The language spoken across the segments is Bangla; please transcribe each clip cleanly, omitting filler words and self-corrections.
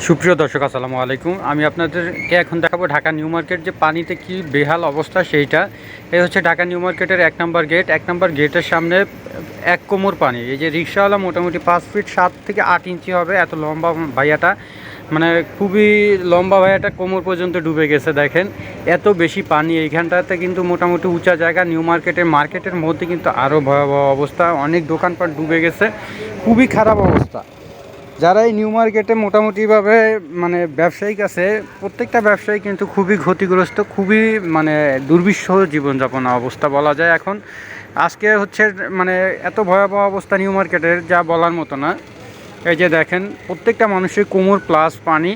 সুপ্রিয় দর্শক আসসালামু আলাইকুম। আমি আপনাদেরকে এখন দেখাবো ঢাকা নিউ মার্কেট যে পানিতে কি বেহাল অবস্থা সেইটা। এই হচ্ছে ঢাকা নিউ মার্কেটের ১ নম্বর গেট। ১ নম্বর গেটের সামনে ১ কোমর পানি। এই যে রিকশাওয়ালা মোটামুটি ৫ ফিট ৭ থেকে ৮ ইঞ্চি হবে, এত লম্বা ভাইয়াটা, মানে খুবই লম্বা ভাইয়াটা, কোমর পর্যন্ত ডুবে গেছে। দেখেন এত বেশি পানি এইখানটাতে, কিন্তু মোটামুটি উঁচা জায়গা। নিউ মার্কেটের মধ্যে কিন্তু আরও ভয়াবহ অবস্থা, অনেক দোকানপাট ডুবে গেছে, খুবই খারাপ অবস্থা। যারা এই নিউ মার্কেটে মোটামুটিভাবে মানে ব্যবসায়িক আছে, প্রত্যেকটা ব্যবসায়ী কিন্তু খুবই ক্ষতিগ্রস্ত, খুবই মানে দুর্বিষহ জীবনযাপন অবস্থা বলা যায় এখন। আজকে হচ্ছে মানে এত ভয়াবহ অবস্থা নিউ মার্কেটের, যা বলার মতো না। এই যে দেখেন প্রত্যেকটা মানুষের কোমর প্লাস পানি,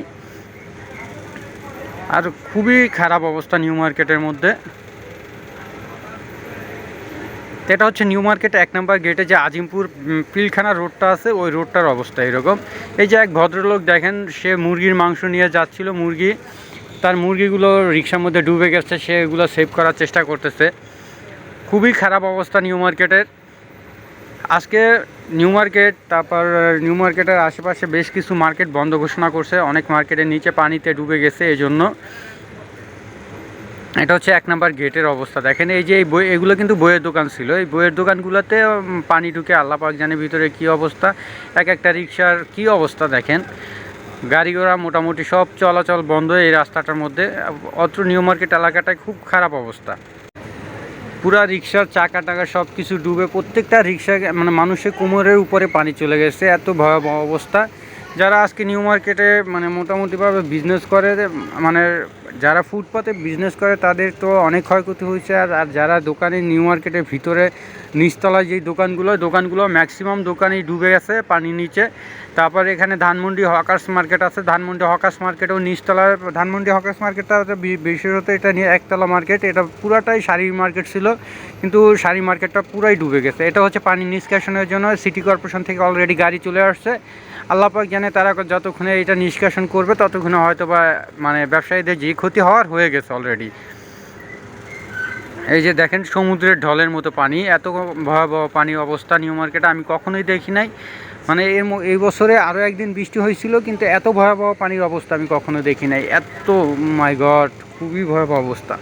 আর খুবই খারাপ অবস্থা নিউ মার্কেটের মধ্যে। এটা হচ্ছে নিউ মার্কেট ১ নম্বর গেটে যে আজিমপুর পিলখানা রোডটা আছে, ওই রোডটার অবস্থা এরকম। এই যে এক ভদ্রলোক দেখেন, সে মুরগির মাংস নিয়ে যাচ্ছিল, তার মুরগিগুলো রিকশার মধ্যে ডুবে গেছে, সে এগুলো সেভ করার চেষ্টা করতেছে। খুবই খারাপ অবস্থা নিউ মার্কেটের আজকে। নিউ মার্কেট, তারপর নিউ মার্কেটের আশেপাশে বেশ কিছু মার্কেট বন্ধ ঘোষণা করছে, অনেক মার্কেটের নিচে পানিতে ডুবে গেছে এই জন্য। এটা হচ্ছে ১ নম্বর গেটের অবস্থা। দেখেন এই যে এই বই, এগুলো কিন্তু বইয়ের দোকান ছিল, এই বইয়ের দোকানগুলোতে পানি ঢুকে আল্লাহ পাক জানে ভিতরে কী অবস্থা। এক একটা রিকশার কী অবস্থা দেখেন, গাড়ি ঘোড়া মোটামুটি সব চলাচল বন্ধ এই রাস্তাটার মধ্যে। অত্র নিউ মার্কেট এলাকাটায় খুব খারাপ অবস্থা, পুরা রিকশার চাকা টাকা সব কিছু ডুবে, প্রত্যেকটা রিকশা মানে মানুষের কোমরের উপরে পানি চলে গেছে, এত ভয়াবহ অবস্থা। যারা আজকে নিউ মার্কেটে মানে মোটামুটিভাবে বিজনেস করে, মানে যারা ফুটপাতে বিজনেস করে তাদের তো অনেক ক্ষয়ক্ষতি হয়েছে। আর যারা দোকানে নিউ মার্কেটের ভিতরে নিচতলায় যেই দোকানগুলো ম্যাক্সিমাম দোকানেই ডুবে গেছে পানির নিচে। তারপর এখানে ধানমন্ডি হকার্স মার্কেট আছে, ধানমন্ডি হকার্স মার্কেটেও নিচতলার ধানমন্ডি হকার্স মার্কেটটা বিশেষত এটা নিয়ে একতলা মার্কেট, এটা পুরাটাই শাড়ির মার্কেট ছিল, কিন্তু শাড়ি মার্কেটটা পুরাই ডুবে গেছে। এটা হচ্ছে পানি নিষ্কাশনের জন্য সিটি কর্পোরেশন থেকে অলরেডি গাড়ি চলে আসছে। আল্লাহ পাক জানে তারা যতক্ষণে এটা নিষ্কাশন করবে ততক্ষণে হয়তো বা মানে ব্যবসায়ীদের যে ক্ষতি হওয়ার হয়ে গেছে অলরেডি। এই যে দেখেন সমুদ্রের ঢলের মতো পানি, এত ভয়াবহ পানি অবস্থা নিউ মার্কেটে আমি কখনোই দেখি নাই। মানে এই বছরে আরও একদিন বৃষ্টি হয়েছিল, কিন্তু এত ভয়াবহ পানির অবস্থা আমি কখনো দেখি নাই। এত মাই গড, খুবই ভয়াবহ অবস্থা।